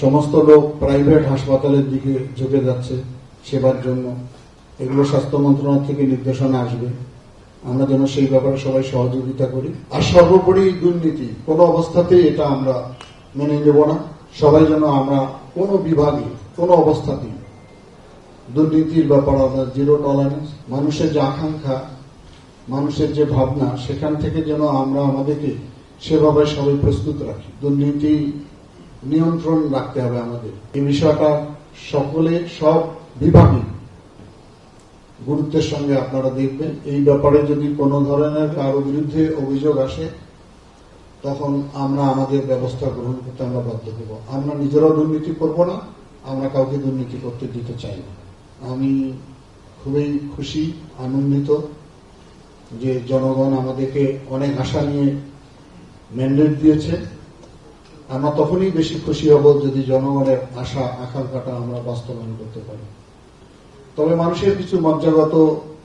সমস্ত লোক প্রাইভেট হাসপাতালের দিকে ঝুঁকে যাচ্ছে সেবার জন্য। এগুলো স্বাস্থ্য মন্ত্রণালয় থেকে নির্দেশনা আসবে, আমরা যেন সেই ব্যাপারে সবাই সহযোগিতা করি। আর সর্বোপরি দুর্নীতি কোনো অবস্থাতেই এটা আমরা মেনে নেব না। সবাই যেন আমরা কোনো বিভাগে কোনো অবস্থাতেই দুর্নীতির ব্যাপারে আমরা জিরো টলারেন্স, মানুষের যে আকাঙ্ক্ষা, মানুষের যে ভাবনা, সেখান থেকে যেন আমরা আমাদেরকে সেভাবে সবাই প্রস্তুত রাখি। দুর্নীতি নিয়ন্ত্রণ রাখতে হবে আমাদের। এই বিষয়টা সকলে সব বিভাগে গুরুত্বের সঙ্গে আপনারা দেখবেন। এই ব্যাপারে যদি কোনো ধরনের কারো বিরুদ্ধে অভিযোগ আসে তখন আমরা আমাদের ব্যবস্থা গ্রহণ করতে আমরা বাধ্য হব। আমরা নিজেরাও দুর্নীতি করব না, আমরা কাউকে দুর্নীতি করতে দিতে চাই না। আমি খুবই খুশি, আনন্দিত যে জনগণ আমাদেরকে অনেক আশা নিয়ে ম্যান্ডেট দিয়েছে। আমরা তখনই বেশি খুশি হব যদি জনগণের আশা আকাঙ্ক্ষাটা আমরা বাস্তবায়ন করতে পারি। তবে মানুষের কিছু মজ্জাগত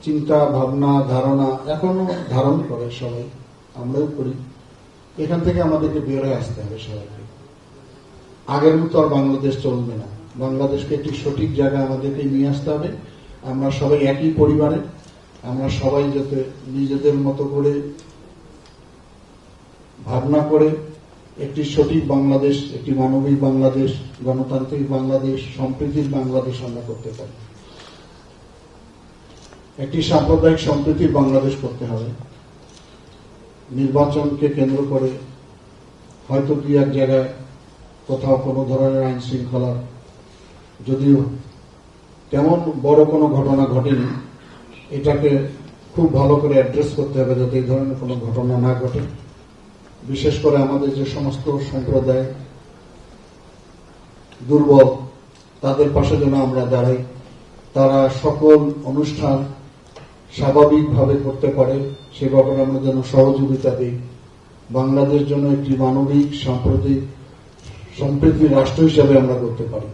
চিন্তা ভাবনা ধারণা এখনো ধারণ করে সবাই, আমরাও করি। এখান থেকে আমাদেরকে বের হয়ে আসতে হবে সবাইকে। আগের মতো আর বাংলাদেশ চলবে না। বাংলাদেশকে একটি সঠিক জায়গায় আমাদেরকে নিয়ে আসতে হবে। আমরা সবাই একই পরিবারের, আমরা সবাই যাতে নিজেদের মতো করে ভাবনা করে একটি সঠিক বাংলাদেশ, একটি মানবিক বাংলাদেশ, গণতান্ত্রিক বাংলাদেশ, সম্প্রীতির বাংলাদেশ আমরা করতে পারি। একটি সাম্প্রদায়িক সম্প্রীতির বাংলাদেশ করতে হবে। নির্বাচনকে কেন্দ্র করে হয়তো দুই এক জায়গায় কোথাও কোনো ধরনের আইন শৃঙ্খলা, যদিও তেমন বড় কোনো ঘটনা ঘটেনি, এটাকে খুব ভালো করে অ্যাড্রেস করতে হবে যাতে এই ধরনের কোনো ঘটনা না ঘটে। বিশেষ করে আমাদের যে সমস্ত সম্প্রদায় দুর্বল, তাদের পাশে যেন আমরা দাঁড়াই। তারা সকল অনুষ্ঠান স্বাভাবিকভাবে করতে পারে সে ব্যাপারে আমরা যেন সহযোগিতা দিই। বাংলাদেশ যেন একটি মানবিক সাম্প্রতিক সম্প্রীতির রাষ্ট্র হিসাবে আমরা করতে পারি।